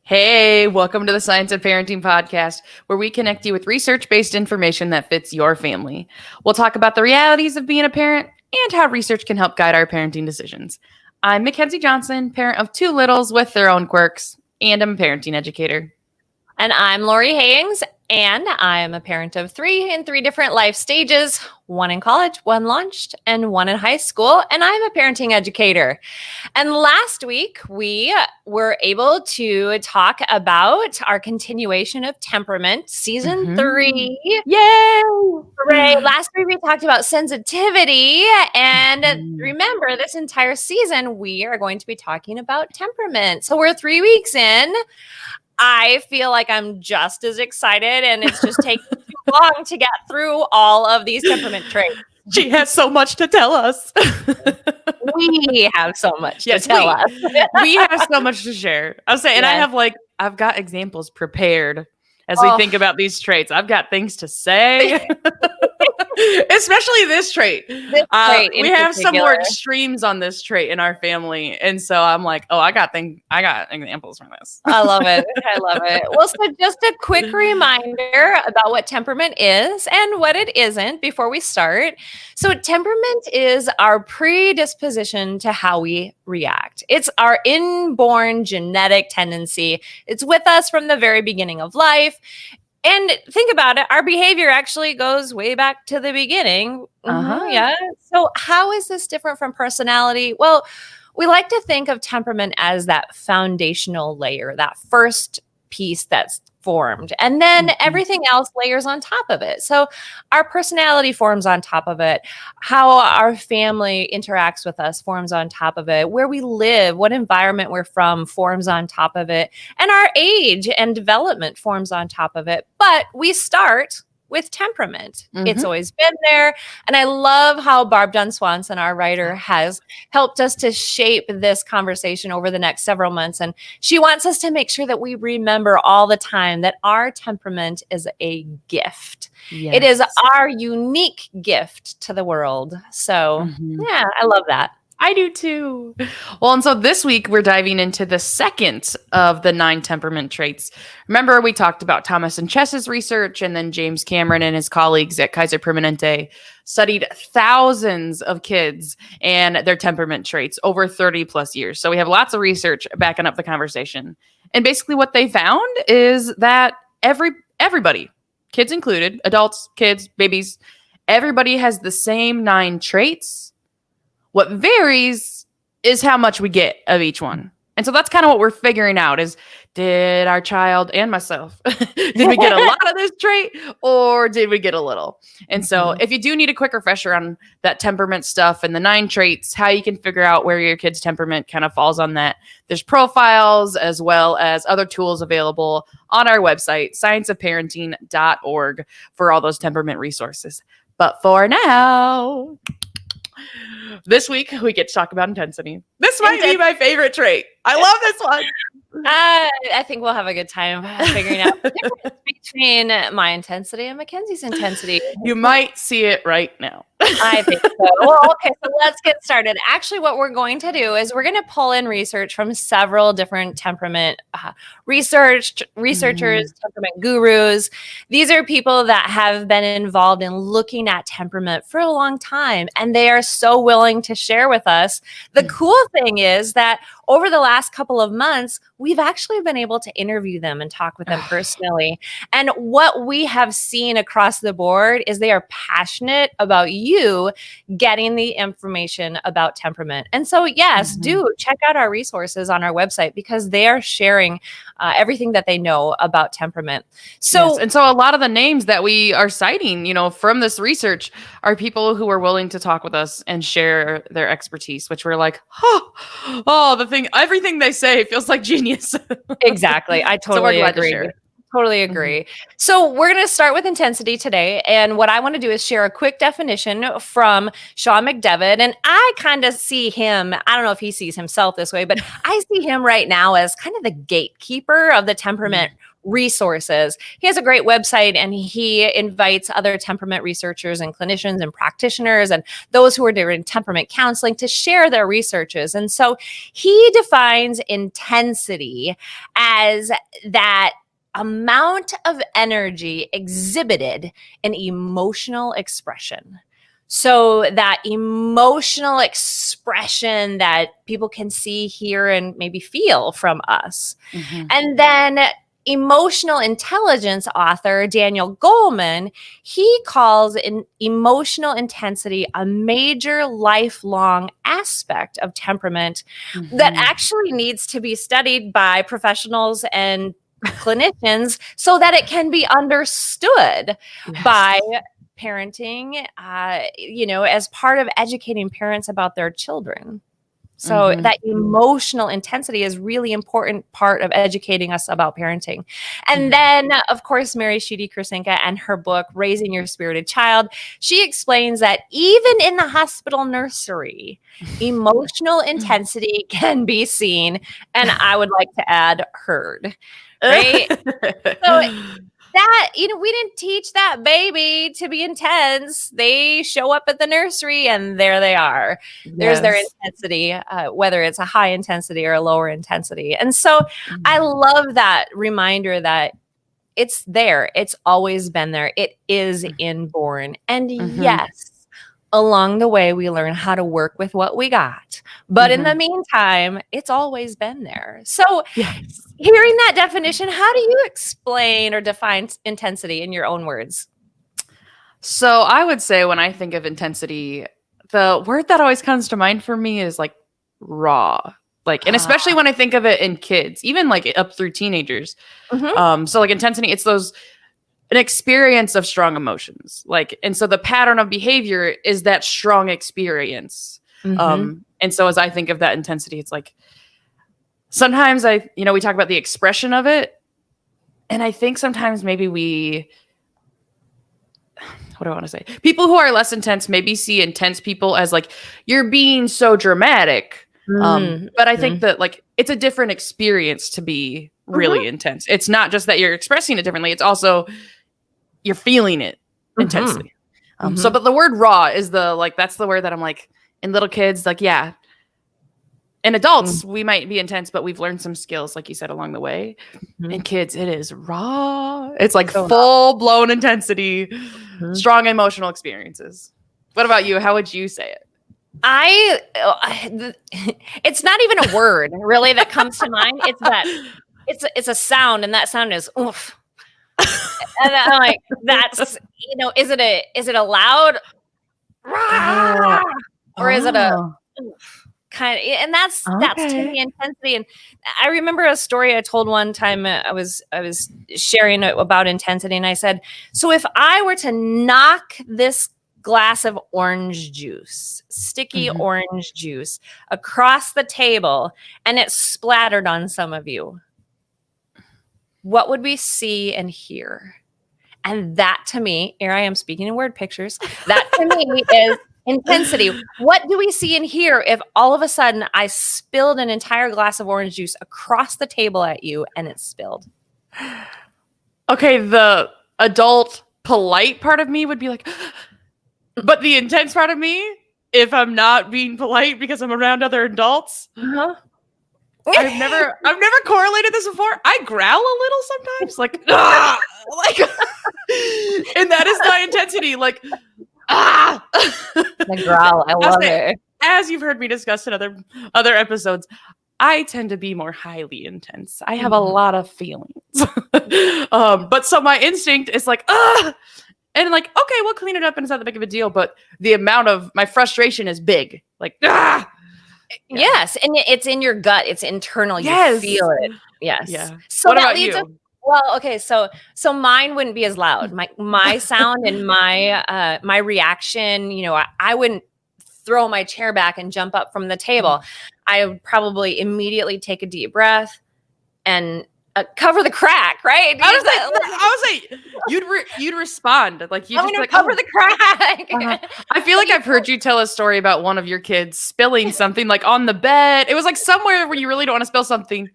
Hey, welcome to the Science of Parenting podcast, where we connect you with research-based information that fits your family. We'll talk about the realities of being a parent and how research can help guide our parenting decisions. I'm Mackenzie Johnson, parent of two littles with their own quirks, and I'm a parenting educator. And I'm Lori Hayings, and I'm a parent of three in three different life stages, one in college, one launched, and one in high school, and I'm a parenting educator. And last week, we were able to talk about our continuation of Temperament, season 3. Yay! Hooray. Last week, we talked about sensitivity, and remember, this entire season, we are going to be talking about temperament. So we're 3 weeks in. I feel like I'm just as excited, and it's just taking too long to get through all of these temperament traits. She has so much to tell us. We have so much to tell us. We have so much to share. I'll say, and yes. I've got examples prepared as we think about these traits. I've got things to say. Especially this trait. We have some more extremes on this trait in our family. And so I'm like, I got examples from this. I love it. Well, so just a quick reminder about what temperament is and what it isn't before we start. So temperament is our predisposition to how we react. It's our inborn genetic tendency. It's with us from the very beginning of life. And think about it, our behavior actually goes way back to the beginning. Yeah. So how is this different from personality? Well, we like to think of temperament as that foundational layer, that first piece that's formed. And then everything else layers on top of it. So our personality forms on top of it. How our family interacts with us forms on top of it. Where we live, what environment we're from forms on top of it. And our age and development forms on top of it. But we start with temperament. It's always been there. And I love how Barb Dunn Swanson, our writer, has helped us to shape this conversation over the next several months. And she wants us to make sure that we remember all the time that our temperament is a gift. Yes. It is our unique gift to the world. So yeah, I love that. I do too. Well, and so this week we're diving into the second of the 9 temperament traits. Remember, we talked about Thomas and Chess's research, and then James Cameron and his colleagues at Kaiser Permanente studied thousands of kids and their temperament traits over 30 plus years. So we have lots of research backing up the conversation. And basically what they found is that everybody, kids included, adults, kids, babies, everybody has the same 9 traits. What varies is how much we get of each one. And so that's kind of what we're figuring out is, did our child and myself, did we get a lot of this trait or did we get a little? And so if you do need a quick refresher on that temperament stuff and the 9 traits, how you can figure out where your kid's temperament kind of falls on that, there's profiles as well as other tools available on our website, scienceofparenting.org, for all those temperament resources. But for now, this week, we get to talk about intensity. This might be my favorite trait. I love this one. I think we'll have a good time figuring out the difference between my intensity and Mackenzie's intensity. You might see it right now. I think so. Well, okay, so let's get started. Actually, what we're going to do is we're going to pull in research from several different temperament researchers, temperament gurus. These are people that have been involved in looking at temperament for a long time, and they are so willing to share with us. The cool thing is that over the last couple of months, we've actually been able to interview them and talk with them personally. And what we have seen across the board is they are passionate about you getting the information about temperament. And so, yes, do check out our resources on our website because they are sharing everything that they know about temperament. So, yes. And so a lot of the names that we are citing, from this research are people who are willing to talk with us and share their expertise, which we're like, everything they say feels like genius. Exactly. I totally agree. Totally agree. So we're going to start with intensity today. And what I want to do is share a quick definition from Sean McDevitt. And I kind of see him, I don't know if he sees himself this way, but I see him right now as kind of the gatekeeper of the temperament resources. He has a great website, and he invites other temperament researchers and clinicians and practitioners and those who are doing temperament counseling to share their researches. And so he defines intensity as that amount of energy exhibited in emotional expression. So that emotional expression that people can see, hear, and maybe feel from us. Mm-hmm. And then emotional intelligence author Daniel Goleman, he calls emotional intensity a major lifelong aspect of temperament that actually needs to be studied by professionals and clinicians so that it can be understood by parenting, as part of educating parents about their children. So that emotional intensity is really important part of educating us about parenting. And then, of course, Mary Sheedy Krasinka and her book, Raising Your Spirited Child, she explains that even in the hospital nursery, emotional intensity can be seen, and I would like to add heard, right? So that, we didn't teach that baby to be intense. They show up at the nursery and there they are. There's their intensity, whether it's a high intensity or a lower intensity. And so I love that reminder that it's there. It's always been there. It is inborn. And yes, along the way, we learn how to work with what we got. But in the meantime, it's always been there. So hearing that definition, how do you explain or define intensity in your own words? So I would say when I think of intensity, the word that always comes to mind for me is like raw. Like, and especially when I think of it in kids, even like up through teenagers. So like intensity, it's an experience of strong emotions. Like, and so the pattern of behavior is that strong experience. And so as I think of that intensity, it's like, sometimes we talk about the expression of it. And I think sometimes maybe what do I want to say? People who are less intense maybe see intense people as like, you're being so dramatic. But I think that like, it's a different experience to be really intense. It's not just that you're expressing it differently. It's also, you're feeling it intensely. So, but the word raw is that's the word that I'm like, in little kids, like, yeah. In adults, we might be intense, but we've learned some skills, like you said, along the way. In kids, it is raw. It's like full-blown intensity, strong emotional experiences. What about you? How would you say it? It's not even a word really that comes to mind. It's that it's a sound, and that sound is oof. And I'm like, that's, is it a loud rah, or is it a kind of, and that's to me intensity. And I remember a story I told one time. I was sharing about intensity, and I said, so if I were to knock this glass of orange juice, sticky orange juice, across the table and it splattered on some of you, what would we see and hear? And that to me, here I am speaking in word pictures, that to me is intensity. What do we see and hear if all of a sudden I spilled an entire glass of orange juice across the table at you and it spilled? Okay, the adult polite part of me would be like, but the intense part of me, if I'm not being polite because I'm around other adults, I've never correlated this before. I growl a little sometimes, like, ah! Like, and that is my intensity, like, ah. The growl, I love it. As you've heard me discuss in other episodes, I tend to be more highly intense. I have a lot of feelings, but so my instinct is like, ah. And like, okay, we'll clean it up and it's not that big of a deal. But the amount of my frustration is big. Like, ah! Yes. And it's in your gut. It's internal. You feel it. Yes. Yeah. So what about you? Well, okay. So mine wouldn't be as loud. My sound and my reaction, I wouldn't throw my chair back and jump up from the table. I would probably immediately take a deep breath and cover the crack, right? I was like, you'd respond like you just like cover the crack. I feel like I've heard you tell a story about one of your kids spilling something like on the bed. It was like somewhere where you really don't want to spill something,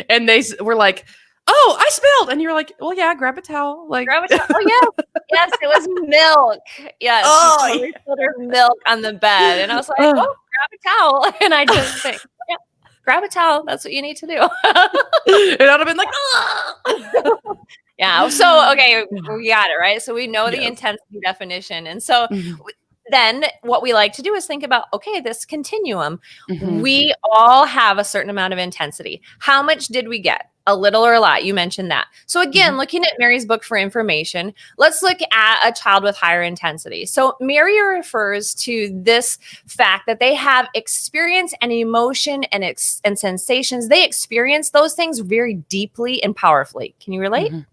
and they were like, oh, I spilled. And you're like, well, yeah, grab a towel. Like, Grab a towel. Oh, yes. Yes, it was milk. Yes, she oh, totally spilled her milk on the bed. And I was like, oh. oh, grab a towel. And I just think, yeah, grab a towel. That's what you need to do. It would have been like, oh. Yeah. So, okay, we got it, right? So we know the Yes. intensity definition. And so Mhm. then what we like to do is think about, okay, this continuum. Mhm. We all have a certain amount of intensity. How much did we get? A little or a lot? You mentioned that. So again, looking at Mary's book for information, let's look at a child with higher intensity. So Mary refers to this fact that they have experience and emotion and sensations. They experience those things very deeply and powerfully. Can you relate? Mhm.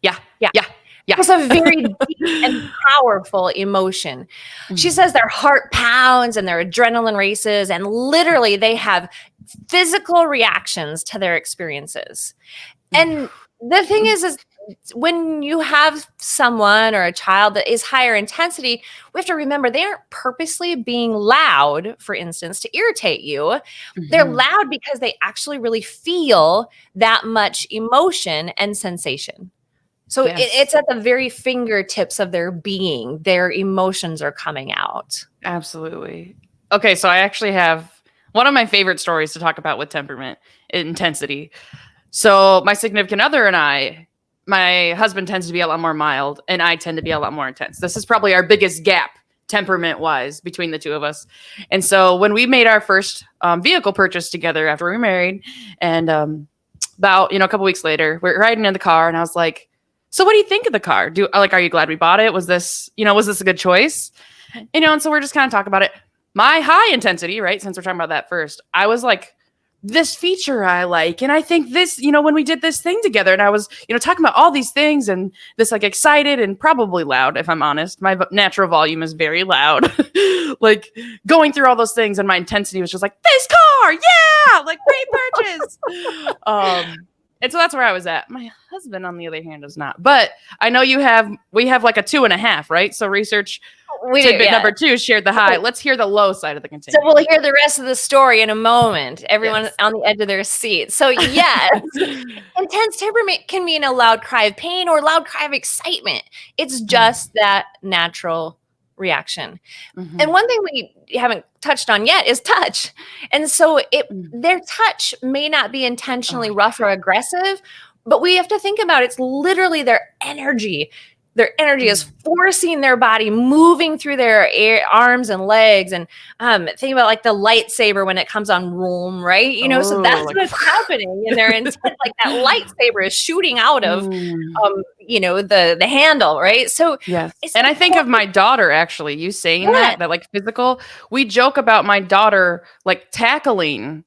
Yeah. Yeah. Yeah. Yeah. It's a very deep and powerful emotion. She says their heart pounds and their adrenaline races, and literally they have physical reactions to their experiences. And the thing is when you have someone or a child that is higher intensity, we have to remember they aren't purposely being loud, for instance, to irritate you. They're loud because they actually really feel that much emotion and sensation. So Yes. it's at the very fingertips of their being. Their emotions are coming out. Absolutely. Okay, so I actually have one of my favorite stories to talk about with temperament intensity. So my significant other and I, my husband tends to be a lot more mild, and I tend to be a lot more intense. This is probably our biggest gap temperament-wise between the two of us. And so when we made our first vehicle purchase together after we were married, and about a couple weeks later, we're riding in the car, and I was like, so what do you think of the car? Are you glad we bought it? Was this a good choice? And so we're just kind of talking about it. My high intensity, right? Since we're talking about that first, I was like, this feature I like. And I think this, when we did this thing together, and I was, talking about all these things and this like excited and probably loud, if I'm honest. My natural volume is very loud. Like going through all those things, and my intensity was just like, this car, yeah, like great purchase. And so that's where I was at. My husband, on the other hand, is not. But I know we have like a 2.5, right? So research tidbit number 2 shared the high. Let's hear the low side of the continuum. So we'll hear the rest of the story in a moment. Everyone on the edge of their seat. So yes, intense temperament can mean a loud cry of pain or a loud cry of excitement. It's just that natural reaction. And one thing we haven't touched on yet is touch. And so their touch may not be intentionally rough or aggressive, but we have to think about it's literally their energy. Their energy is forcing their body, moving through their arms and legs. And think about like the lightsaber when it comes on room, right? So that's what's happening in their intent. Like that lightsaber is shooting out of, the handle, right? So yes. And I think of my daughter, actually, you saying that like physical. We joke about my daughter like tackling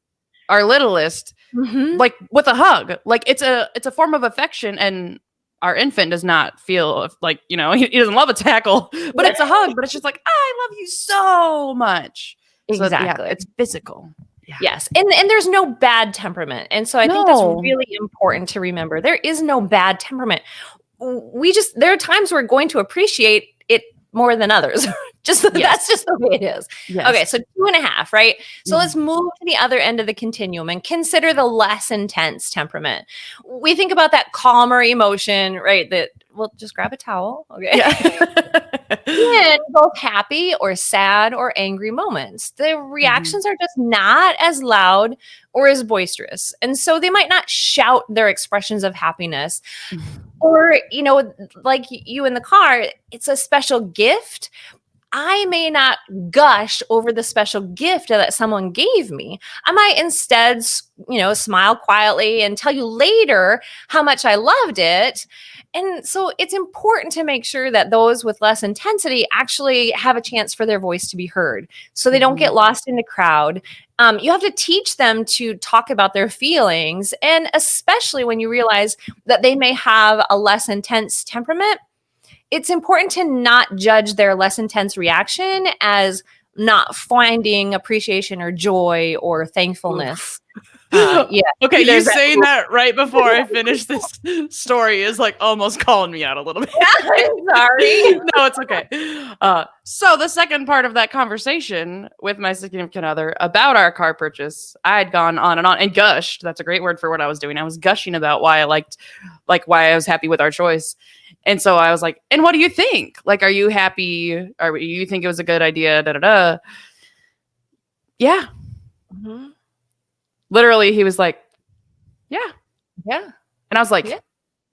our littlest, like with a hug. Like it's a form of affection, and our infant does not feel like, he doesn't love a tackle, but it's a hug, but it's just like, I love you so much. Exactly. So, it's physical. Yeah. Yes. And there's no bad temperament. And so I think that's really important to remember. There is no bad temperament. There are times we're going to appreciate it more than others. That's just the way it is. Yes. Okay. So 2.5, right? So let's move to the other end of the continuum and consider the less intense temperament. We think about that calmer emotion, right? We'll just grab a towel. Okay. Yeah. In both happy or sad or angry moments. The reactions are just not as loud or as boisterous. And so they might not shout their expressions of happiness. Or, like you in the car, it's a special gift. I may not gush over the special gift that someone gave me. I might instead, smile quietly and tell you later how much I loved it. And so it's important to make sure that those with less intensity actually have a chance for their voice to be heard so they don't get lost in the crowd. You have to teach them to talk about their feelings, and especially when you realize that they may have a less intense temperament, it's important to not judge their less intense reaction as not finding appreciation or joy or thankfulness. Yeah. Okay, you There's that. saying that right before I finish this story is like almost calling me out a little bit. I'm sorry. No, it's okay. So the second part of that conversation with my significant other about our car purchase, I had gone on and gushed. That's a great word for what I was doing. I was gushing about why I like why I was happy with our choice. And so I was like, and what do you think? Like, are you happy? Or you think it was a good idea? Da da da. Yeah. Mhm. Literally, he was like, yeah. Yeah. And I was like, Yeah.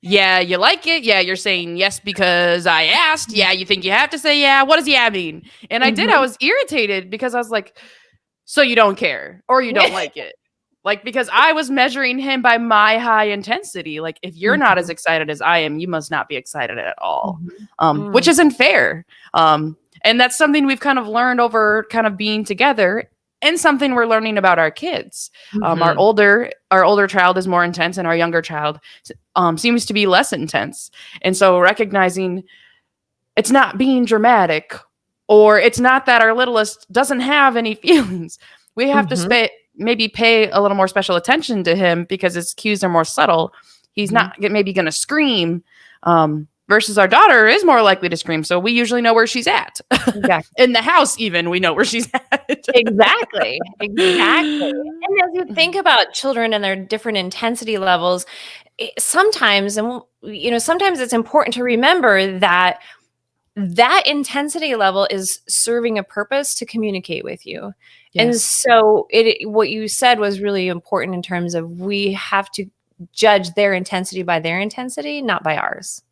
yeah, you like it? Yeah, you're saying yes because I asked. Yeah, you think you have to say yeah? What does yeah mean? And I did. I was irritated because I was like, so you don't care or you don't like it. Like, because I was measuring him by my high intensity. Like, if you're not as excited as I am, you must not be excited at all, which isn't fair. And that's something we've kind of learned over kind of being together, and something we're learning about our kids. Our older child is more intense, and our younger child seems to be less intense. And so recognizing it's not being dramatic, or it's not that our littlest doesn't have any feelings. We have to maybe pay a little more special attention to him because his cues are more subtle. He's not maybe going to scream, versus our daughter is more likely to scream. So we usually know where she's at. Exactly. In the house, even, we know where she's at. Exactly. Exactly. And as you think about children and their different intensity levels, sometimes, sometimes it's important to remember that that intensity level is serving a purpose to communicate with you. Yes. And so what you said was really important in terms of we have to judge their intensity by their intensity, not by ours.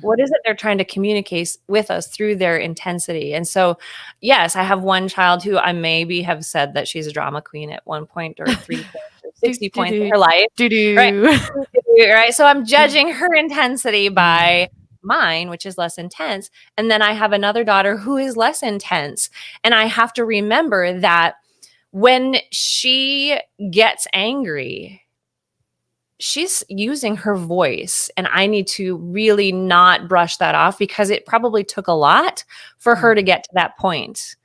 What is it they're trying to communicate with us through their intensity? And so, yes, I have one child who I maybe have said that she's a drama queen at one point, or 3 points or 60 points in her life. Right? Right. So I'm judging her intensity by mine, which is less intense. And then I have another daughter who is less intense. And I have to remember that when she gets angry, she's using her voice, and I need to really not brush that off because it probably took a lot for her to get to that point.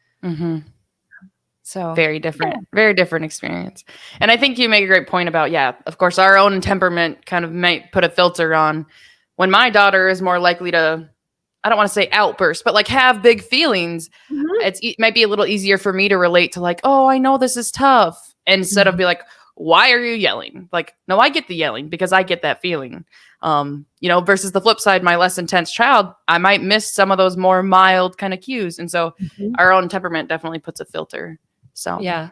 So very different experience. And I think you make a great point about, of course, our own temperament kind of might put a filter on when my daughter is more likely to, I don't want to say outburst, but like have big feelings. It might be a little easier for me to relate to, like, oh, I know this is tough. Instead of be like, why are you yelling? Like, no, I get the yelling because I get that feeling. Versus the flip side, my less intense child, I might miss some of those more mild kind of cues. And so our own temperament definitely puts a filter. So yeah,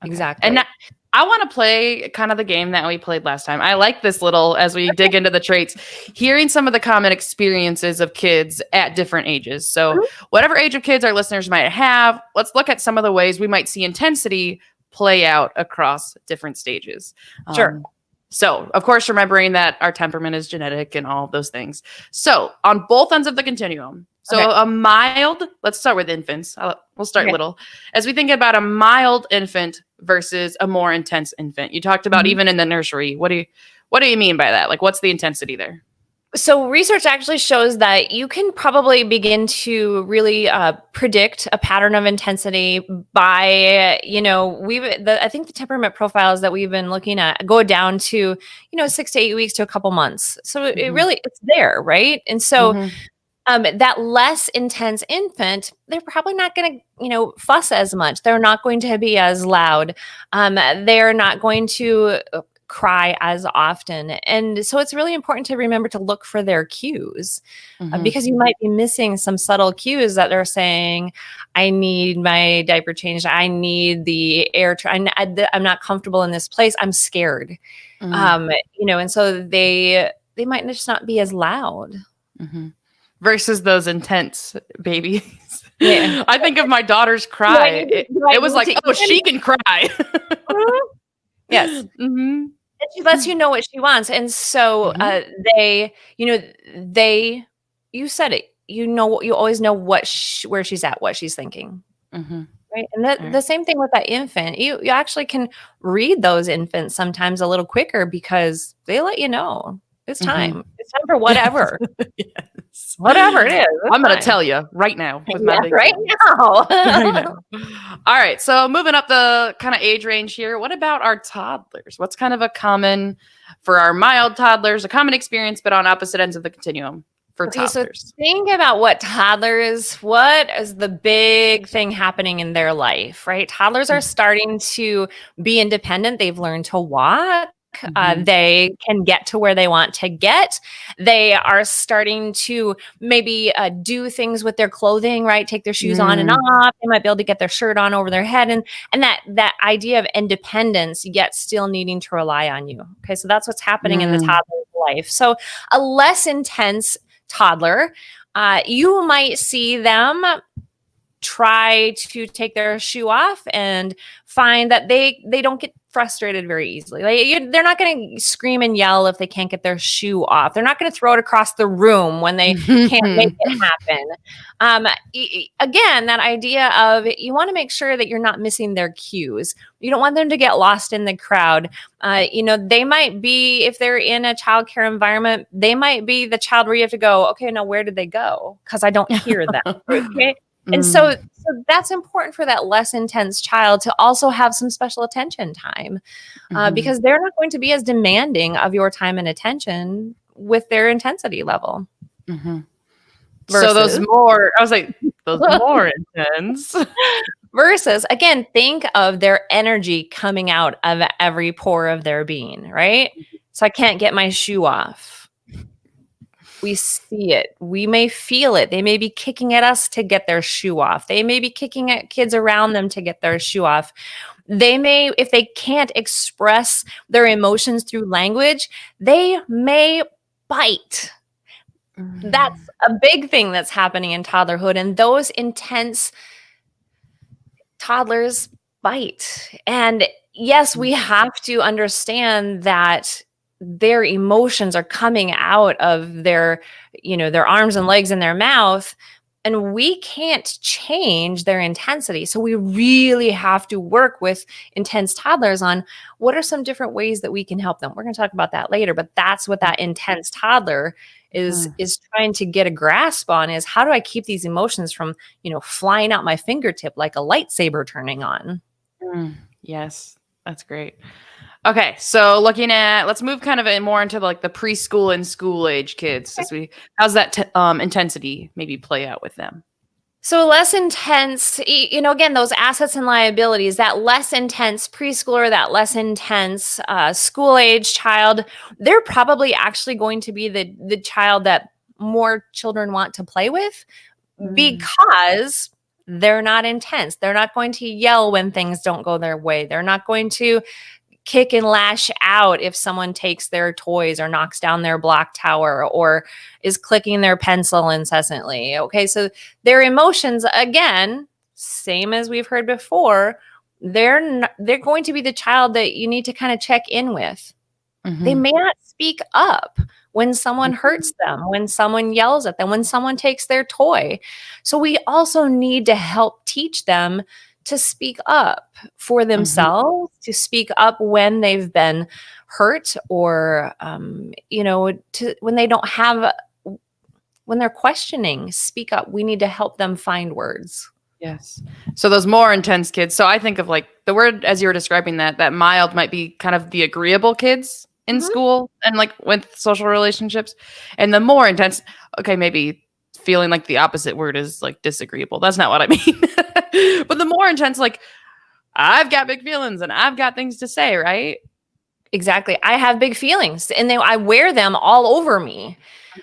exactly. And I want to play kind of the game that we played last time. I like this little, as we dig into the traits, hearing some of the common experiences of kids at different ages. So whatever age of kids our listeners might have, let's look at some of the ways we might see intensity play out across different stages. Sure. So, of course, remembering that our temperament is genetic and all of those things. So, on both ends of the continuum. So, a mild, let's start with infants. We'll start little. As we think about a mild infant versus a more intense infant, you talked about even in the nursery. What do you mean by that? Like, what's the intensity there? So research actually shows that you can probably begin to really predict a pattern of intensity by, I think the temperament profiles that we've been looking at go down to, 6 to 8 weeks to a couple months. So it's there, right? And so that less intense infant, they're probably not going to, fuss as much. They're not going to be as loud. They're not going to cry as often. And so it's really important to remember to look for their cues because you might be missing some subtle cues that they're saying, I need my diaper changed. I need the air. I'm not comfortable in this place. I'm scared. And so they might just not be as loud. Versus those intense babies. Yeah. I think of my daughter's cry. It was like, oh, she can cry. Yes. She lets you know what she wants. And so you said it, you always know where she's at, what she's thinking. Right. And the same thing with that infant, you actually can read those infants sometimes a little quicker because they let you know. It's Mhm. time. It's time for whatever. Yes. Whatever it is, it's I'm gonna fine. tell you right now with my Yeah, big right feelings. I now. know. All right, so moving up the kind of age range here, what about our toddlers? What's kind of a common for our mild toddlers, a common experience, but on opposite ends of the continuum for Okay, so toddlers? think about what is the big thing happening in their life, right? Toddlers are starting to be independent. They've learned to walk. Mhm. They can get to where they want to get. They are starting to maybe do things with their clothing, right? Take their shoes on and Mm. off. They might be able to get their shirt on over their head, and that idea of independence, yet still needing to rely on you. Okay, so that's what's happening in the Mm. toddler's life. So a less intense toddler, you might see them try to take their shoe off and find that they don't get frustrated very easily. They're not going to scream and yell if they can't get their shoe off. They're not going to throw it across the room when they can't make it happen. Again, that idea of you want to make sure that you're not missing their cues. You don't want them to get lost in the crowd. They might be, if they're in a childcare environment, they might be the child where you have to go, okay, now where did they go? Because I don't hear them. Okay. And Mm. so that's important for that less intense child to also have some special attention time, Mhm. because they're not going to be as demanding of your time and attention with their intensity level Mhm. So those versus more I was like, those more intense. versus again, think of their energy coming out of every pore of their being, right? So I can't get my shoe off. We see it. We may feel it. They may be kicking at us to get their shoe off. They may be kicking at kids around them to get their shoe off. They may, if they can't express their emotions through language, they may bite. That's Mm. a big thing that's happening in toddlerhood. And those intense toddlers bite. And yes, we have to understand that their emotions are coming out of their arms and legs and their mouth, and we can't change their intensity. So we really have to work with intense toddlers on what are some different ways that we can help them. We're going to talk about that later, but that's what that intense toddler Mhm. is trying to get a grasp on, is how do I keep these emotions from flying out my fingertip like a lightsaber turning on. Mm. Yes, that's great. Okay, so let's move kind of more into like the preschool and school age kids Okay. how's that intensity maybe play out with them? So less intense, again, those assets and liabilities, that less intense preschooler, that less intense school age child, they're probably actually going to be the child that more children want to play with, Mm. because they're not intense. They're not going to yell when things don't go their way. They're not going to kick and lash out if someone takes their toys or knocks down their block tower or is clicking their pencil incessantly. Okay, so their emotions, again, same as we've heard before, they're going to be the child that you need to kind of check in with. They Mhm. may not speak up when someone hurts them, when someone yells at them, when someone takes their toy. So we also need to help teach them to speak up for Mhm. themselves, to speak up when they've been hurt, or when they don't have, when they're questioning, speak up. We need to help them find words. Yes. So those more intense kids. So I think of like the word as you were describing that mild might be kind of the agreeable kids in Mhm. school and like with social relationships. And the more intense, okay, maybe feeling like the opposite word is like disagreeable. That's not what I mean. But the more intense, like I've got big feelings and I've got things to say, right? Exactly. I have big feelings, and I wear them all over me.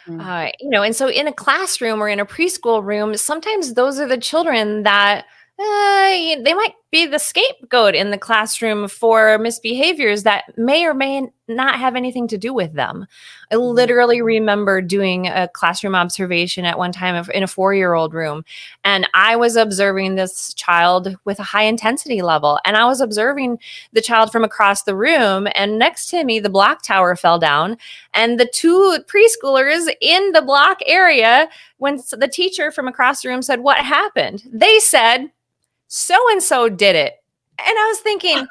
Mhm. And so in a classroom or in a preschool room, sometimes those are the children that they might be the scapegoat in the classroom for misbehaviors that may or may not have anything to do with them. I Mhm. literally remember doing a classroom observation at one time in a 4-year-old room, and I was observing this child with a high intensity level, and I was observing the child from across the room, and next to me, the block tower fell down, and the two preschoolers in the block area, when the teacher from across the room said, "What happened?" They said, "So and so did it." And I was thinking,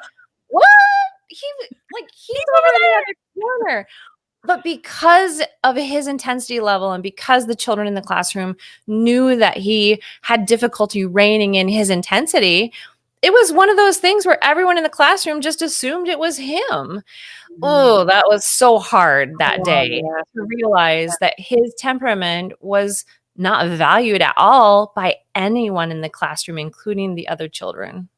"What? He's He's over over in the there. other corner." But because of his intensity level and because the children in the classroom knew that he had difficulty reining in his intensity, it was one of those things where everyone in the classroom just assumed it was him. Mm. Oh, that was so hard that Oh, day yeah. to realize that his temperament was not valued at all by anyone in the classroom, including the other children.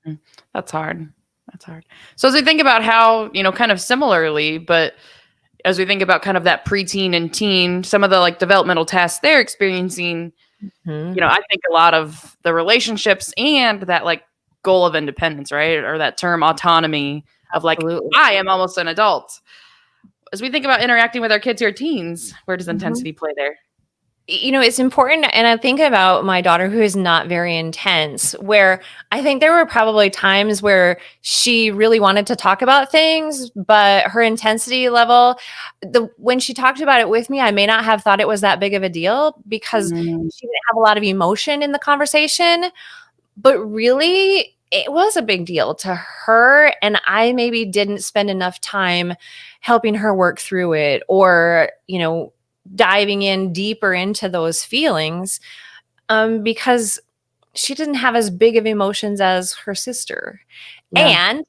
Mhm. That's hard. That's hard. So as we think about how, kind of similarly, but as we think about kind of that preteen and teen, some of the like developmental tasks they're experiencing, Mhm. I think a lot of the relationships and that like goal of independence, right? Or that term autonomy of like, Absolutely. I am almost an adult. As we think about interacting with our kids who are teens, where does Mhm. intensity play there? It's important, and I think about my daughter who is not very intense, where I think there were probably times where she really wanted to talk about things, but her intensity level, when she talked about it with me, I may not have thought it was that big of a deal because Mm, she didn't have a lot of emotion in the conversation, but really it was a big deal to her, and I maybe didn't spend enough time helping her work through it, or diving in deeper into those feelings, because she didn't have as big of emotions as her sister. yeah. And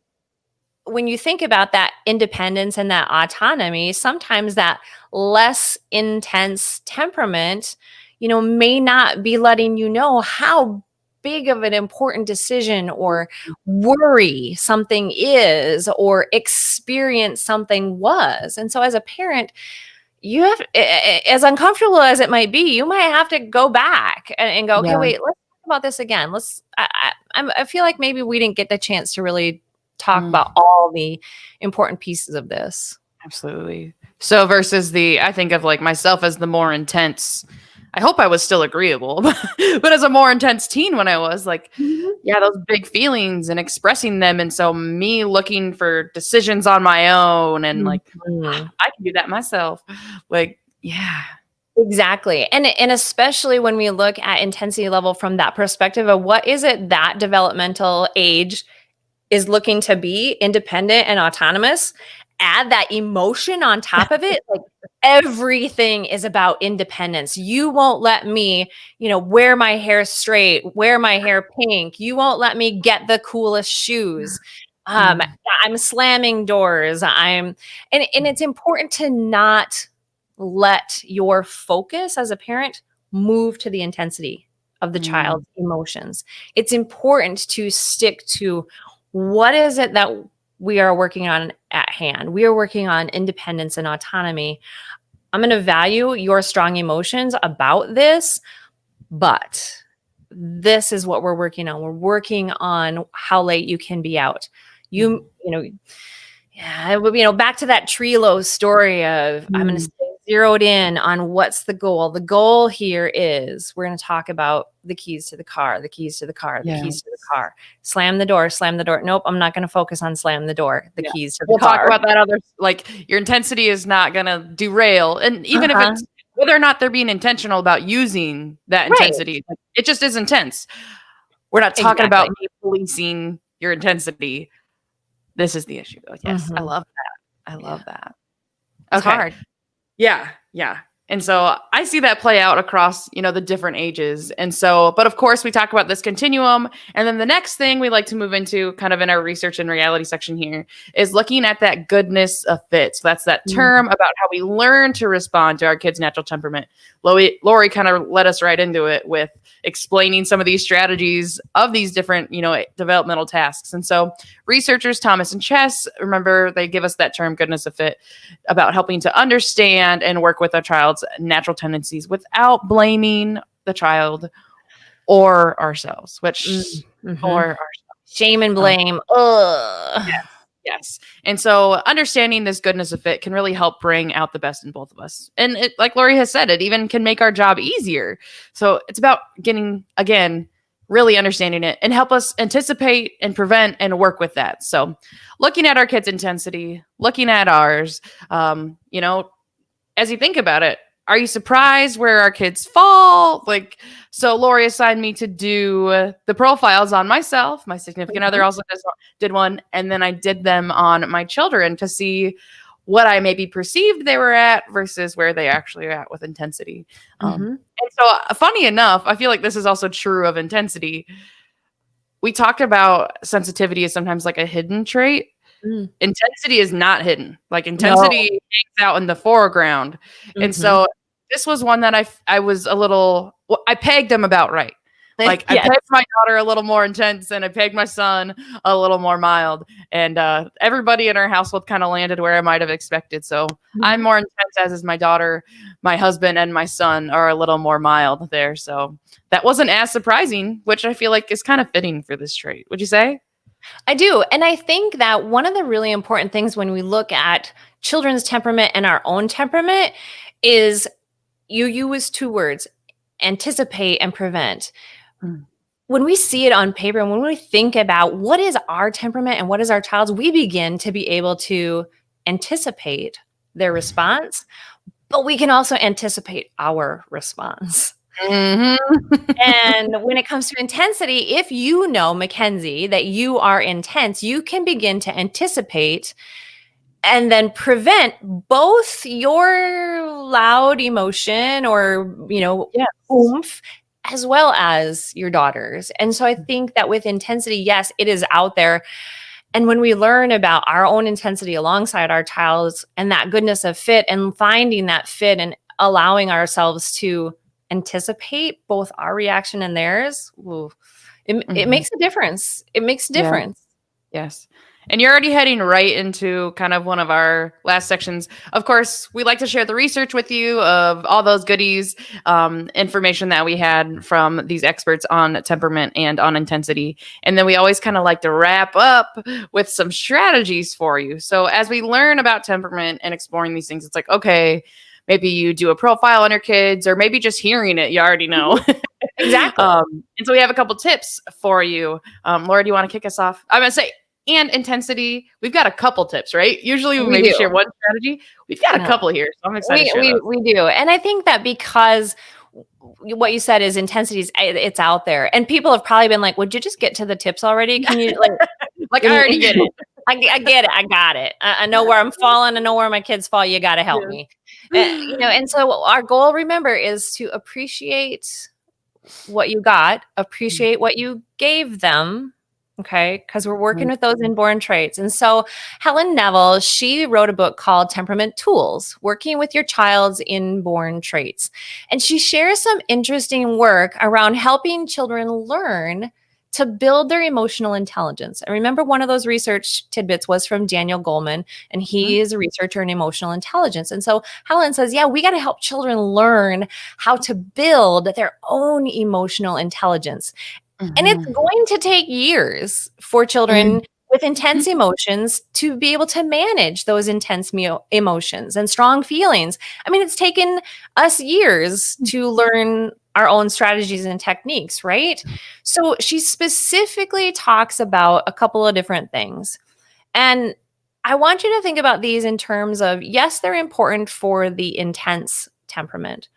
when you think about that independence and that autonomy, sometimes that less intense temperament, may not be letting you know how big of an important decision or worry something is, or experience something was. And so as a parent, you have, as uncomfortable as it might be, you might have to go back and go, okay, Yeah. wait, let's talk about this again. I feel like maybe we didn't get the chance to really talk Mm. about all the important pieces of this. Absolutely. So versus I think of like myself as the more intense. I hope I was still agreeable, but as a more intense teen when I was like, Mhm. yeah, those big feelings and expressing them. And so me looking for decisions on my own and like, Mhm. I can do that myself. Like, yeah. Exactly. And especially when we look at intensity level from that perspective of what is it that developmental age is looking to be independent and autonomous, add that emotion on top of it, like everything is about independence. You won't let me, wear my hair straight, wear my hair pink. You won't let me get the coolest shoes. Mm, I'm slamming doors. And it's important to not let your focus as a parent move to the intensity of the mm, child's emotions. It's important to stick to what is it that we are working on at hand. We are working on independence and autonomy. I'm going to value your strong emotions about this, but this is what we're working on. We're working on how late you can be out. mm, You know, yeah, it would be, back to that Trello story of I'm going to mm. stay zeroed in on what's the goal. The goal here is we're going to talk about the keys to the car, the keys to the car, the Yeah. keys to the car. Slam the door, slam the door. Nope, I'm not going to focus on slam the door, the Yeah. keys to the We'll talk car. about that other like your intensity is not gonna derail. And even if Uh-huh. it's whether or not they're being intentional about using that Right. intensity, like, it just is intense. We're not talking about Exactly. me policing your intensity. This is the issue. Oh, yes. I Mhm. love that. I Yeah. love that. It's Okay. hard. Yeah, yeah. And so I see that play out across, the different ages. And so, but of course, we talk about this continuum. And then the next thing we like to move into kind of in our research and reality section here is looking at that goodness of fit. So that's that Mm. term about how we learn to respond to our kids' natural temperament. Lori kind of led us right into it with explaining some of these strategies of these different, developmental tasks. And so researchers, Thomas and Chess, remember they give us that term goodness of fit about helping to understand and work with a child's natural tendencies without blaming the child or ourselves, Mm. Mhm. or Shame and um, blame. Ugh. yes, yes. And so understanding this goodness of fit can really help bring out the best in both of us. And it, like Lori has said, it even can make our job easier. So it's about getting, again, really understanding it and help us anticipate and prevent and work with that. So looking at our kids' intensity, looking at ours, as you think about it, are you surprised where our kids fall? Like, so Lori assigned me to do the profiles on myself. My significant other Mhm. also did one. And then I did them on my children to see what I maybe perceived they were at versus where they actually are at with intensity. Mhm. And so, funny enough, I feel like this is also true of intensity. We talked about sensitivity as sometimes like a hidden trait. Mm. Intensity is not hidden. Like No. intensity hangs out in the foreground. And Mhm. so this was one that I was a little I pegged them about right. Like I Yes. pegged my daughter a little more intense and I pegged my son a little more mild. And everybody in our household kind of landed where I might have expected. So I'm Mhm. more intense, as is my daughter. My husband and my son are a little more mild there. So that wasn't as surprising, which I feel like is kind of fitting for this trait. Would you say? I do. And I think that one of the really important things when we look at children's temperament and our own temperament is you use two words, anticipate and prevent. Mm. When we see it on paper and when we think about what is our temperament and what is our child's, we begin to be able to anticipate their response, but we can also anticipate our response. Mhm. And when it comes to intensity, if you know, Mackenzie, that you are intense, you can begin to anticipate and then prevent both your loud emotion or, Yes. oomph, as well as your daughter's. And so I think that with intensity, yes, it is out there. And when we learn about our own intensity alongside our child's and that goodness of fit and finding that fit and allowing ourselves to anticipate both our reaction and theirs, ooh, it Mhm. makes a difference. It makes a Yeah. difference. Yes. And you're already heading right into kind of one of our last sections. Of course, we like to share the research with you of all those goodies, information that we had from these experts on temperament and on intensity. And then we always kind of like to wrap up with some strategies for you. So as we learn about temperament and exploring these things, it's like, okay, maybe you do a profile on your kids, or maybe just hearing it, you already know. Mhm. Exactly. And so we have a couple tips for you. Laura, do you want to kick us off? I'm going to say, and intensity. We've got a couple tips, right? Usually we We maybe do. share one strategy. We've got a No. couple here, so I'm excited to We share we those. we do. And I think that because what you said is intensities, it's out there. And people have probably been like, "Would you just get to the tips already? Can you like Like I already get it. I get it. I got it. I know where I'm falling. I know where my kids fall. You got to help me." Yeah. And so our goal, remember, is to appreciate what you got, appreciate what you gave them. Okay. Because we're working with those inborn traits. And so Helen Neville, she wrote a book called Temperament Tools, Working with Your Child's Inborn Traits. And she shares some interesting work around helping children learn to build their emotional intelligence. And remember, one of those research tidbits was from Daniel Goleman, and he is a researcher in emotional intelligence. And so Helen says, yeah, we got to help children learn how to build their own emotional intelligence. And it's Mhm. going to take years for children with intense emotions to be able to manage those intense emotions and strong feelings. I mean, it's taken us years to learn our own strategies and techniques, right? So she specifically talks about a couple of different things. And I want you to think about these in terms of, yes, they're important for the intense temperament,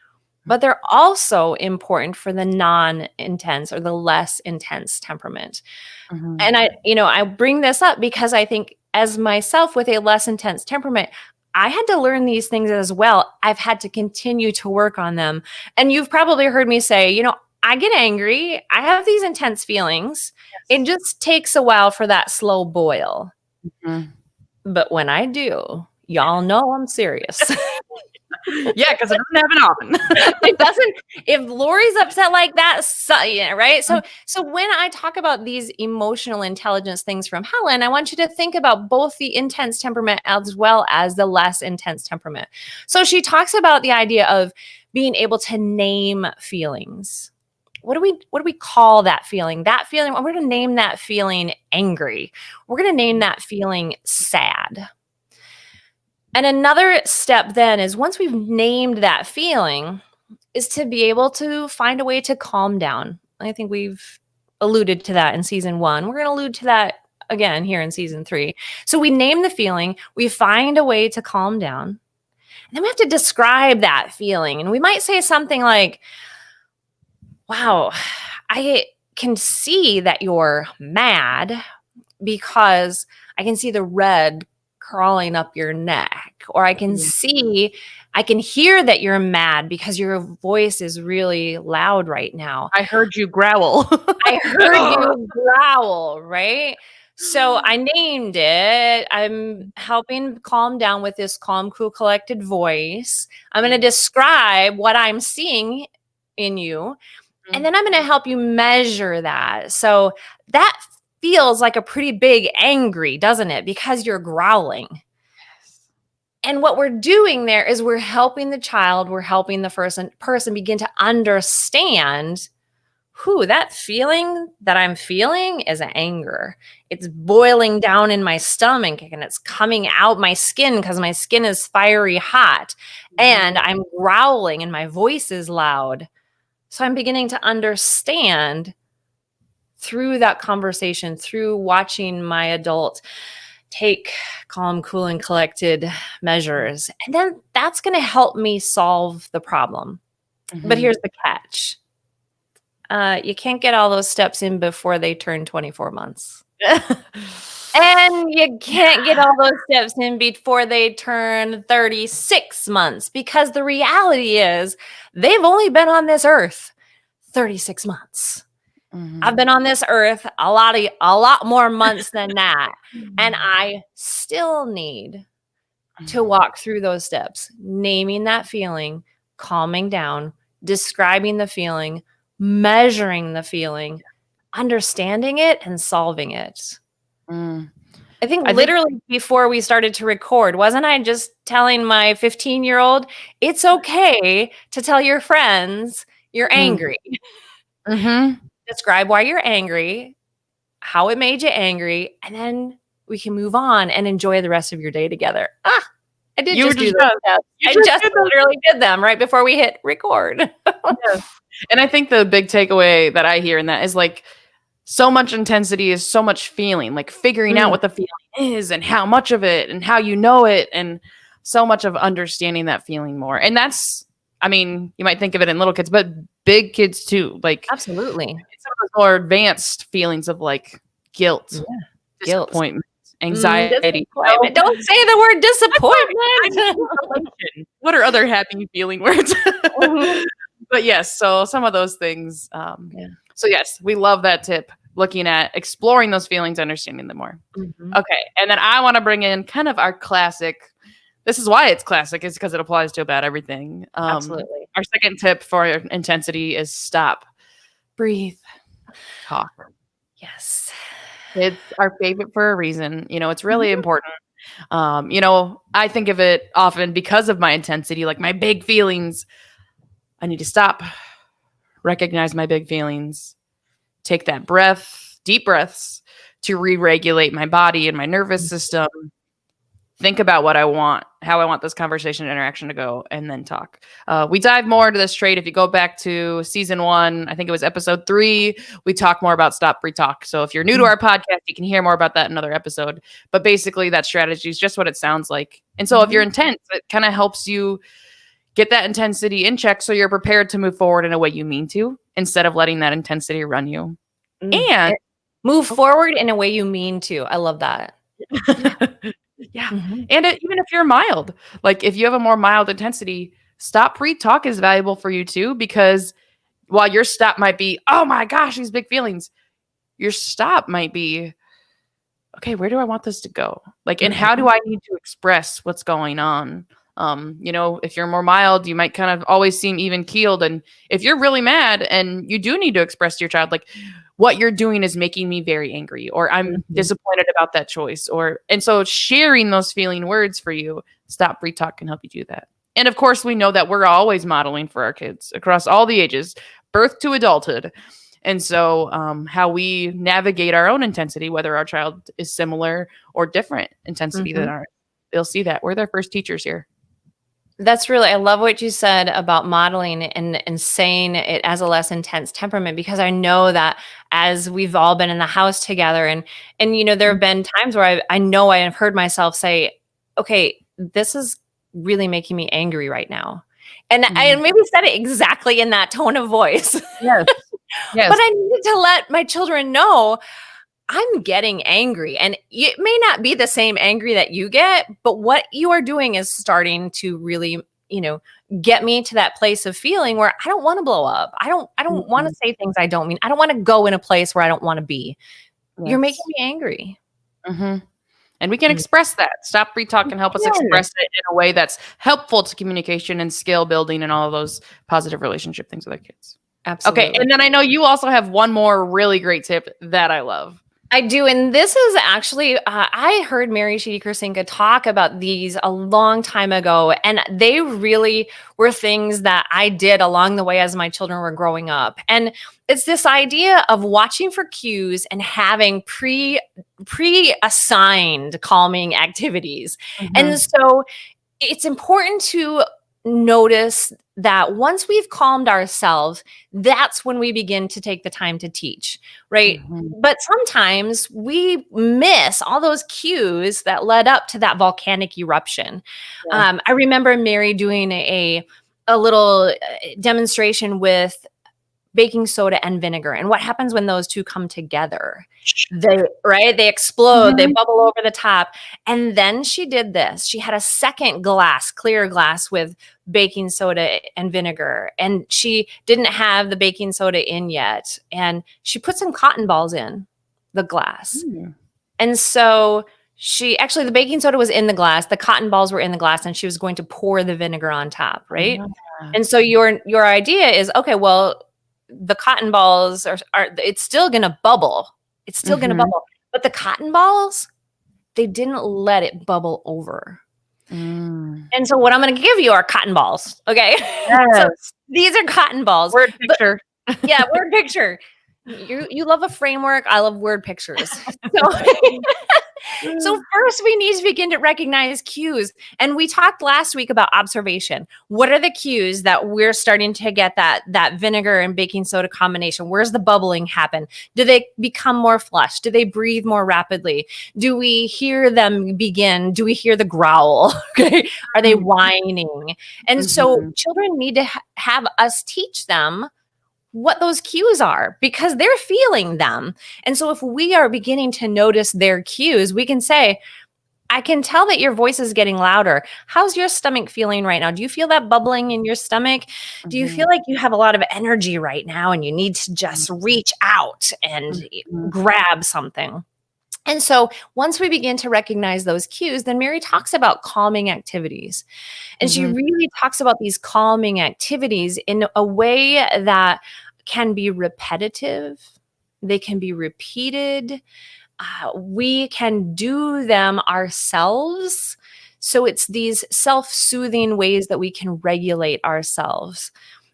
but they're also important for the non-intense or the less intense temperament. Mhm. And I bring this up because I think as myself with a less intense temperament, I had to learn these things as well. I've had to continue to work on them. And you've probably heard me say, I get angry. I have these intense feelings. It Yes. just takes a while for that slow boil. Mhm. But when I do, y'all know I'm serious. Yeah, because it doesn't happen often. It doesn't. If Lori's upset like that, so, yeah, right? So when I talk about these emotional intelligence things from Helen, I want you to think about both the intense temperament as well as the less intense temperament. So she talks about the idea of being able to name feelings. What do we call that feeling? That feeling, we're going to name that feeling angry. We're going to name that feeling sad. And another step then is, once we've named that feeling, is to be able to find a way to calm down. I think we've alluded to that in season 1. We're going to allude to that again here in season 3. So we name the feeling, we find a way to calm down, and then we have to describe that feeling. And we might say something like, wow, I can see that you're mad because I can see the red crawling up your neck, or I can hear that you're mad because your voice is really loud right now. I heard you growl. I heard you growl, right? So I named it. I'm helping calm down with this calm, cool, collected voice. I'm going to describe what I'm seeing in you, and then I'm going to help you measure that. So that feels like a pretty big angry, doesn't it? Because you're growling. And what we're doing there is we're helping the child, we're helping the person begin to understand, that feeling that I'm feeling is anger. It's boiling down in my stomach and it's coming out my skin because my skin is fiery hot. And I'm growling and my voice is loud. So I'm beginning to understand through that conversation, through watching my adult take calm, cool, and collected measures. And then that's going to help me solve the problem. But here's the catch. You can't get all those steps in before they turn 24 months. And you can't get all those steps in before they turn 36 months, because the reality is they've only been on this earth 36 months. I've been on this earth a lot more months than that. And I still need to walk through those steps, naming that feeling, calming down, describing the feeling, measuring the feeling, understanding it, and solving it. I think literally before we started to record, wasn't I just telling my 15-year-old, it's okay to tell your friends you're angry. Describe why you're angry, how it made you angry, and then we can move on and enjoy the rest of your day together. I did just do those steps. I just literally did them right before we hit record. And I think the big takeaway that I hear in that is like, so much intensity is so much feeling, like figuring out what the feeling is and how much of it and how you know it, and so much of understanding that feeling more. And that's, I mean, you might think of it in little kids, but big kids too. Like, absolutely. Some of those more advanced feelings of like guilt, disappointment, anxiety. Don't say the word disappointment. What are other happy feeling words? But yes, so some of those things. So yes, we love that tip, looking at exploring those feelings, understanding them more. Okay. And then I want to bring in kind of our classic. This is why it's classic, is because it applies to about everything. Absolutely. Our second tip for intensity is stop, breathe, talk. Yes. It's our favorite for a reason. You know, it's really important. You know, I think of it often because of my intensity, like my big feelings. I need to stop, recognize my big feelings, take that breath, deep breaths to re-regulate my body and my nervous system, think about what I want, how I want this conversation and interaction to go, and then talk. We dive more into this trait. If you go back to season 1, I think it was episode 3, we talk more about stop, breathe, talk. So if you're new to our podcast, you can hear more about that in another episode. But basically that strategy is just what it sounds like. And so if you're intense, it kind of helps you get that intensity in check so you're prepared to move forward in a way you mean to, instead of letting that intensity run you. And move forward in a way you mean to. I love that. Yeah. And even if you're mild, like if you have a more mild intensity, stop, breathe, talk is valuable for you too, because while your stop might be, oh my gosh, these big feelings, your stop might be, okay, where do I want this to go? Like, and how do I need to express what's going on? You know, if you're more mild, you might kind of always seem even keeled. And if you're really mad and you do need to express to your child, like, what you're doing is making me very angry, or I'm disappointed about that choice, and so sharing those feeling words for you, stop, breathe, talk can help you do that. And of course, we know that we're always modeling for our kids across all the ages, birth to adulthood. And so how we navigate our own intensity, whether our child is similar or different intensity than ours, they'll see that. We're their first teachers here. That's really, I love what you said about modeling and saying it as a less intense temperament, because I know that as we've all been in the house together and you know, there have been times where I know I have heard myself say, okay, this is really making me angry right now. And I maybe said it exactly in that tone of voice. Yes. But I needed to let my children know I'm getting angry. And it may not be the same angry that you get, but what you are doing is starting to really, get me to that place of feeling where I don't want to blow up. I don't want to say things I don't mean. I don't want to go in a place where I don't want to be. You're making me angry. Mm-hmm. And we can express that. Stop free talk and help us express it in a way that's helpful to communication and skill building and all of those positive relationship things with our kids. Absolutely. Okay. And then I know you also have one more really great tip that I love. I do. And this is actually, I heard Mary Shidi Kersinga talk about these a long time ago. And they really were things that I did along the way as my children were growing up. And it's this idea of watching for cues and having pre-assigned calming activities. And so it's important to notice that once we've calmed ourselves, that's when we begin to take the time to teach, right? But sometimes we miss all those cues that led up to that volcanic eruption. I remember Mary doing a little demonstration with baking soda and vinegar. And what happens when those two come together? They explode, they bubble over the top. And then she did this. She had a second glass, clear glass with baking soda and vinegar. And she didn't have the baking soda in yet. And she put some cotton balls in the glass. And so the baking soda was in the glass, the cotton balls were in the glass, and she was going to pour the vinegar on top, right? And so your idea is, okay, well, the cotton balls are it's still going to bubble. It's still going to bubble. But the cotton balls, they didn't let it bubble over. And so what I'm going to give you are cotton balls. Okay. Yes. So these are cotton balls. Word picture. Word picture. You love a framework. I love word pictures. So first we need to begin to recognize cues. And we talked last week about observation. What are the cues that we're starting to get that vinegar and baking soda combination? Where's the bubbling happen? Do they become more flushed? Do they breathe more rapidly? Do we hear them begin? Do we hear the growl? Okay. Are they whining? And so children need to have us teach them what those cues are because they're feeling them. And so if we are beginning to notice their cues, we can say, I can tell that your voice is getting louder. How's your stomach feeling right now? Do you feel that bubbling in your stomach? Do you feel like you have a lot of energy right now and you need to just reach out and grab something? And so once we begin to recognize those cues, then Mary talks about calming activities. And she really talks about these calming activities in a way that can be repetitive. They can be repeated. We can do them ourselves. So it's these self-soothing ways that we can regulate ourselves.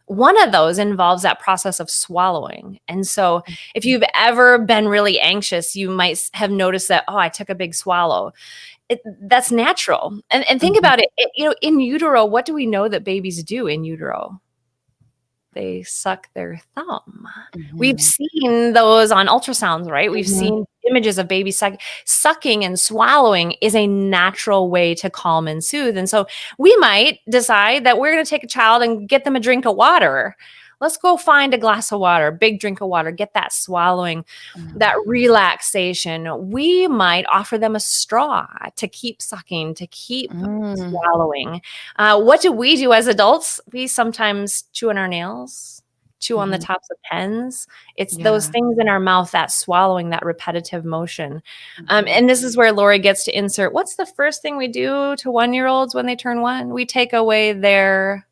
One of those involves that process of swallowing. And so if you've ever been really anxious, you might have noticed that, I took a big swallow. That's natural. And think about it, in utero, what do we know that babies do in utero? They suck their thumb. We've seen those on ultrasounds, right? We've seen images of babies sucking and swallowing is a natural way to calm and soothe. And so we might decide that we're going to take a child and get them a drink of water. Let's go find a glass of water, big drink of water, get that swallowing, that relaxation. We might offer them a straw to keep sucking, to keep swallowing. What do we do as adults? We sometimes chew on our nails, chew on the tops of pens. It's those things in our mouth, that swallowing, that repetitive motion. And this is where Lori gets to insert, what's the first thing we do to 1-year-olds when they turn 1? We take away their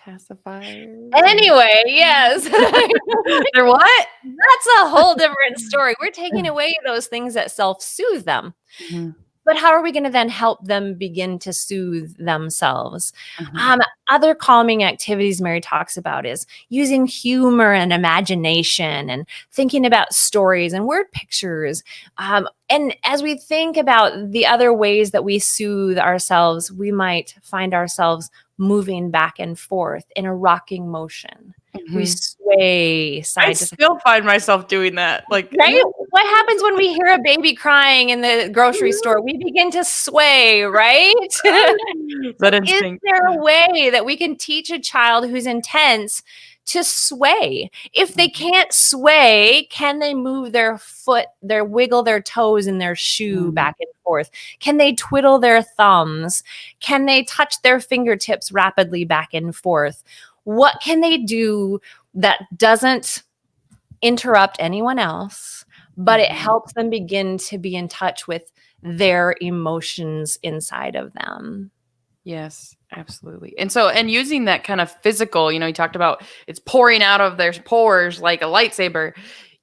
pacifiers. Anyway, yes. They're what? That's a whole different story. We're taking away those things that self-soothe them. But how are we going to then help them begin to soothe themselves? Other calming activities Mary talks about is using humor and imagination and thinking about stories and word pictures. And as we think about the other ways that we soothe ourselves, we might find ourselves moving back and forth in a rocking motion. We sway side to side. I still find myself doing that. Like, right? What happens when we hear a baby crying in the grocery store? We begin to sway, right? That instinct. Is there a way that we can teach a child who's intense to sway. If they can't sway, can they move their foot, wiggle their toes in their shoe back and forth? Can they twiddle their thumbs? Can they touch their fingertips rapidly back and forth? What can they do that doesn't interrupt anyone else, but it helps them begin to be in touch with their emotions inside of them? Yes, absolutely. And using that kind of physical, you talked about it's pouring out of their pores like a lightsaber,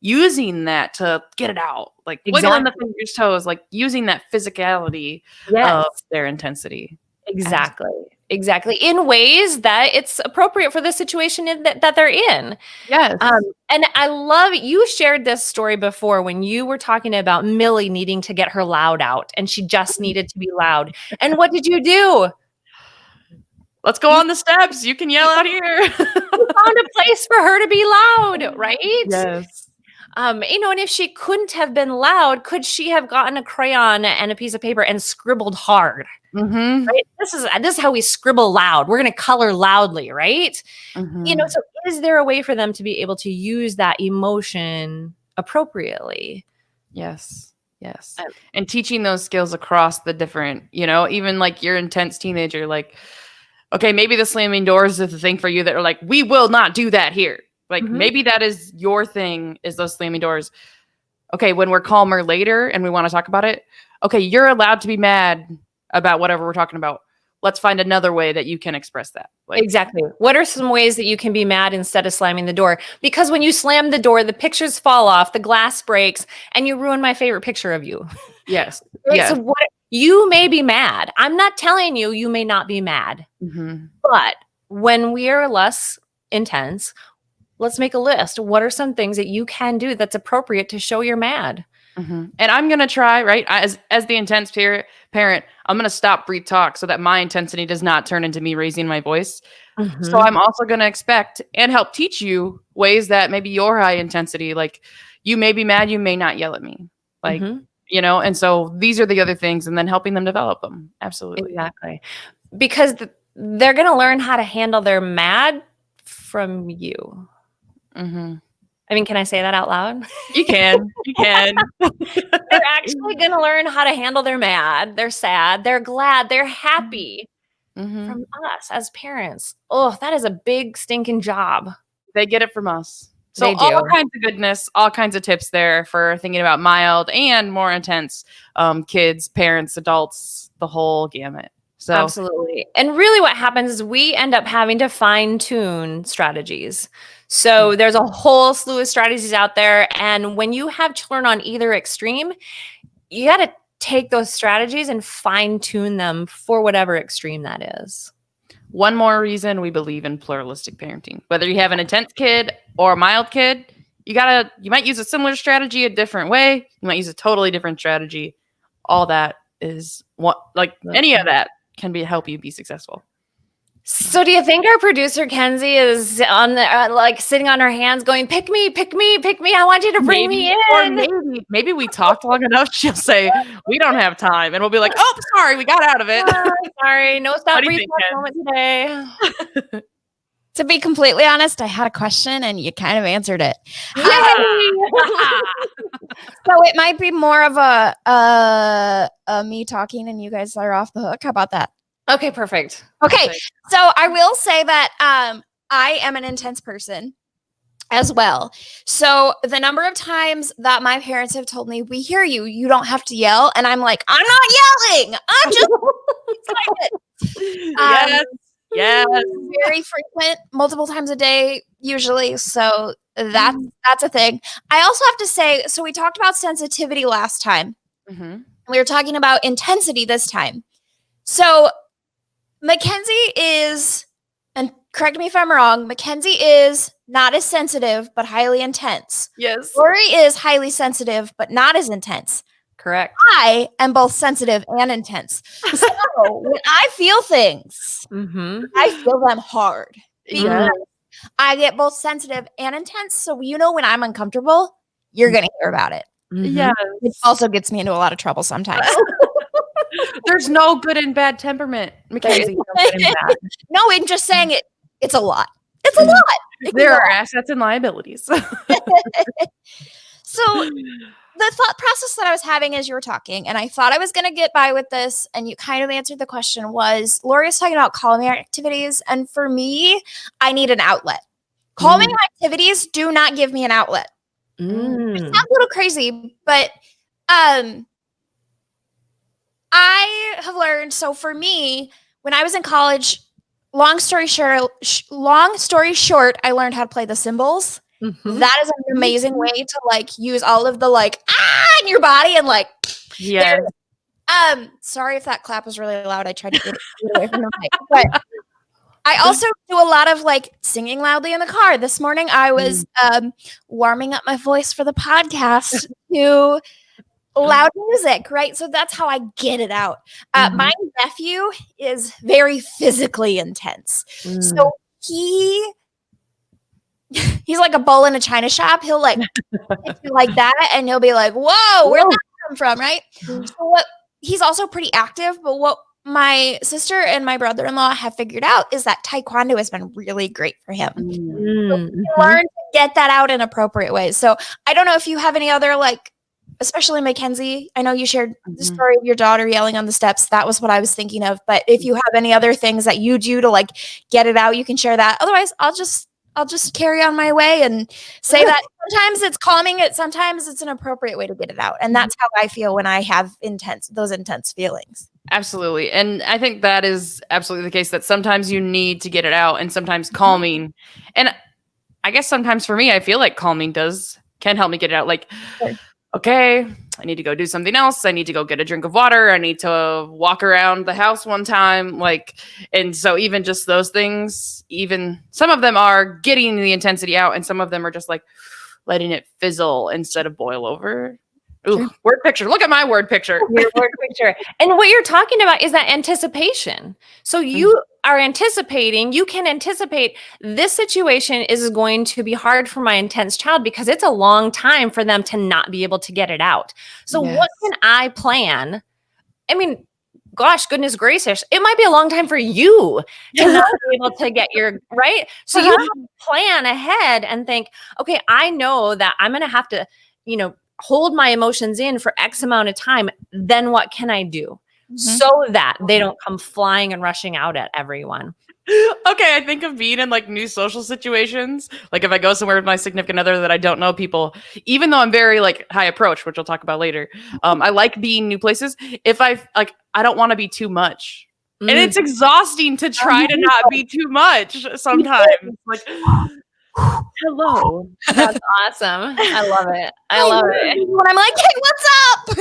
using that to get it out, like wiggling the fingers, toes, like using that physicality of their intensity. Exactly. In ways that it's appropriate for the situation that they're in. Yes. And I love, you shared this story before when you were talking about Millie needing to get her loud out, and she just needed to be loud. And what did you do? Let's go on the steps. You can yell out here. You found a place for her to be loud, right? Yes. And if she couldn't have been loud, could she have gotten a crayon and a piece of paper and scribbled hard? Right? This is how we scribble loud. We're going to color loudly, right? So is there a way for them to be able to use that emotion appropriately? Yes. And teaching those skills across the different, even like your intense teenager, like, okay, maybe the slamming doors is the thing for you that are like, we will not do that here. Like maybe that is your thing, is those slamming doors. Okay, when we're calmer later and we want to talk about it, okay, you're allowed to be mad about whatever we're talking about. Let's find another way that you can express that. Exactly. What are some ways that you can be mad instead of slamming the door? Because when you slam the door, the pictures fall off, the glass breaks, and you ruin my favorite picture of you. Yes. Right? Yes. So you may be mad. I'm not telling you may not be mad. But when we are less intense, let's make a list. What are some things that you can do that's appropriate to show you're mad? And I'm going to try, right? As the intense parent, I'm going to stop, breathe, talk so that my intensity does not turn into me raising my voice. So I'm also going to expect and help teach you ways that maybe your high intensity, like you may be mad, you may not yell at me. Like, and so these are the other things, and then helping them develop them. Absolutely. Exactly. Because they're going to learn how to handle their mad from you. I mean, can I say that out loud? You can. They're actually going to learn how to handle their mad, their sad, they're glad, they're happy from us as parents. Oh, that is a big stinking job. They get it from us. So all kinds of goodness, all kinds of tips there for thinking about mild and more intense kids, parents, adults, the whole gamut. So absolutely. And really what happens is we end up having to fine tune strategies. So there's a whole slew of strategies out there. And when you have children on either extreme, you got to take those strategies and fine tune them for whatever extreme that is. One more reason we believe in pluralistic parenting. Whether you have an intense kid or a mild kid, you might use a similar strategy a different way. You might use a totally different strategy. All that is any of that can help you be successful. So do you think our producer Kenzie is on the sitting on her hands going, pick me, pick me, pick me, I want you to bring me in? Or maybe we talked long enough, she'll say, we don't have time, and we'll be like, oh, sorry, we got out of it. Sorry, no stop breathe moment today. To be completely honest, I had a question and you kind of answered it. So it might be more of a me talking and you guys are off the hook. How about that? Okay, perfect. Okay, so I will say that I am an intense person as well. So the number of times that my parents have told me, we hear you, you don't have to yell. And I'm like, I'm not yelling. I'm just excited. Yes. Very frequent, multiple times a day, usually. So that's a thing. I also have to say, so we talked about sensitivity last time. We were talking about intensity this time. So Mackenzie is, and correct me if I'm wrong, Mackenzie is not as sensitive, but highly intense. Yes. Lori is highly sensitive, but not as intense. Correct. I am both sensitive and intense. So when I feel things, I feel them hard. I get both sensitive and intense. So when I'm uncomfortable, you're going to hear about it. Yeah. It also gets me into a lot of trouble sometimes. There's no good and bad temperament, Mackenzie. No, in just saying it's a lot. It's a lot. There are assets and liabilities. So the thought process that I was having as you were talking, and I thought I was going to get by with this, and you kind of answered the question, was Lori was talking about calming activities. And for me, I need an outlet. Calming activities do not give me an outlet. It sounds a little crazy, but I have learned. So for me, when I was in college, long story short, I learned how to play the cymbals. That is an amazing way to like use all of the like in your body and like sorry if that clap was really loud. I tried to get it away from the mic, but I also do a lot of like singing loudly in the car. This morning I was warming up my voice for the podcast to loud music, right? So that's how I get it out. My nephew is very physically intense. So he's like a bull in a china shop. He'll like hit you like that, and he'll be like, "Whoa, where'd that come from?" Right? So he's also pretty active, but what my sister and my brother-in-law have figured out is that Taekwondo has been really great for him. So he learned to get that out in appropriate ways. So I don't know if you have any other like, especially Mackenzie. I know you shared the story of your daughter yelling on the steps. That was what I was thinking of. But if you have any other things that you do to like get it out, you can share that. Otherwise, I'll just carry on my way and say that sometimes it's calming it. Sometimes it's an appropriate way to get it out. And that's how I feel when I have those intense feelings. Absolutely. And I think that is absolutely the case, that sometimes you need to get it out and sometimes calming. And I guess sometimes for me, I feel like calming can help me get it out. Like, okay, I need to go do something else. I need to go get a drink of water. I need to walk around the house one time. Like, and so even just those things, even some of them are getting the intensity out and some of them are just like letting it fizzle instead of boil over. Ooh, word picture. Look at my word picture. Your word picture. And what you're talking about is that anticipation. So you are anticipating, you can anticipate this situation is going to be hard for my intense child because it's a long time for them to not be able to get it out. So what can I plan? I mean, gosh, goodness gracious, it might be a long time for you to not be able to get your, right? So you have to plan ahead and think, okay, I know that I'm going to have to, hold my emotions in for X amount of time. Then what can I do so that they don't come flying and rushing out at everyone? Okay, I think of being in like new social situations. Like if I go somewhere with my significant other that I don't know people, even though I'm very like high approach, which we'll talk about later. I like being new places. If I don't want to be too much. And it's exhausting to try to not be too much sometimes. Like, hello. That's awesome. I love it. I love it. When I'm like, hey, what's up?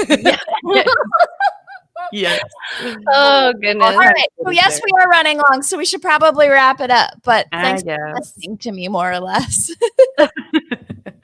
Yes. Oh, goodness. All right. So yes, we are running long, so we should probably wrap it up. But thanks for listening to me, more or less.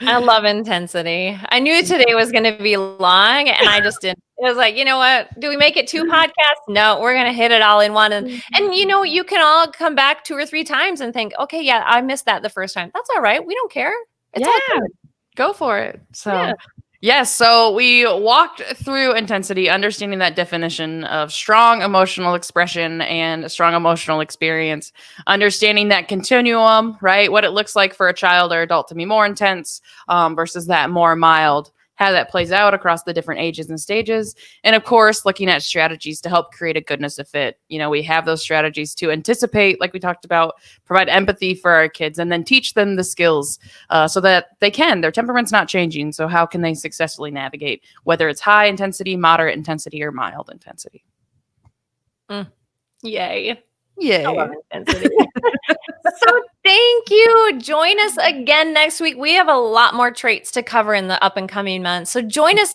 I love intensity. I knew today was going to be long, and I just didn't. It was like, you know what? Do we make it 2 podcasts? No, we're going to hit it all in one. And you can all come back 2 or 3 times and think, okay, yeah, I missed that the first time. That's all right. We don't care. It's all good. Go for it. So yes, so we walked through intensity, understanding that definition of strong emotional expression and a strong emotional experience, understanding that continuum, right? What it looks like for a child or adult to be more intense versus that more mild, how that plays out across the different ages and stages. And of course, looking at strategies to help create a goodness of fit. We have those strategies to anticipate, like we talked about, provide empathy for our kids, and then teach them the skills so that their temperament's not changing. So how can they successfully navigate, whether it's high intensity, moderate intensity, or mild intensity? Yay. Yay. I love intensity. So thank you. Join us again next week. We have a lot more traits to cover in the up and coming months. So join us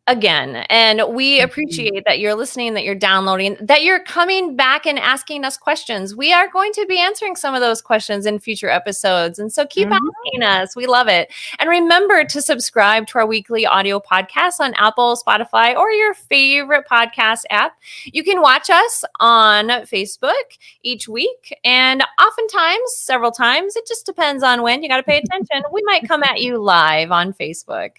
again. And we appreciate that you're listening, that you're downloading, that you're coming back and asking us questions. We are going to be answering some of those questions in future episodes. And so keep asking us. We love it. And remember to subscribe to our weekly audio podcasts on Apple, Spotify, or your favorite podcast app. You can watch us on Facebook each week. And oftentimes, several times, it just depends on when. You got to pay attention. We might come at you live on Facebook.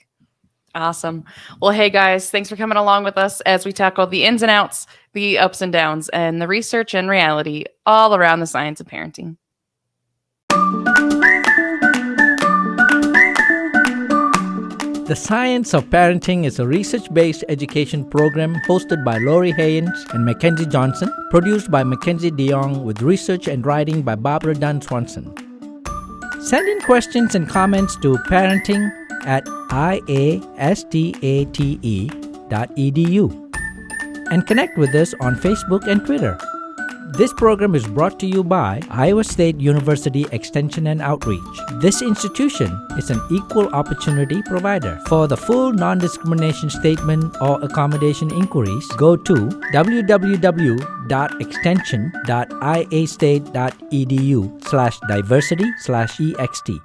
Awesome. Well, hey guys, thanks for coming along with us as we tackle the ins and outs, the ups and downs, and the research and reality all around the science of parenting. The Science of Parenting is a research-based education program hosted by Lori Haynes and Mackenzie Johnson, produced by Mackenzie DeYoung with research and writing by Barbara Dunn Swanson. Send in questions and comments to parenting@iastate.edu and connect with us on Facebook and Twitter. This program is brought to you by Iowa State University Extension and Outreach. This institution is an equal opportunity provider. For the full non-discrimination statement or accommodation inquiries, go to www.extension.iastate.edu/diversity/ext.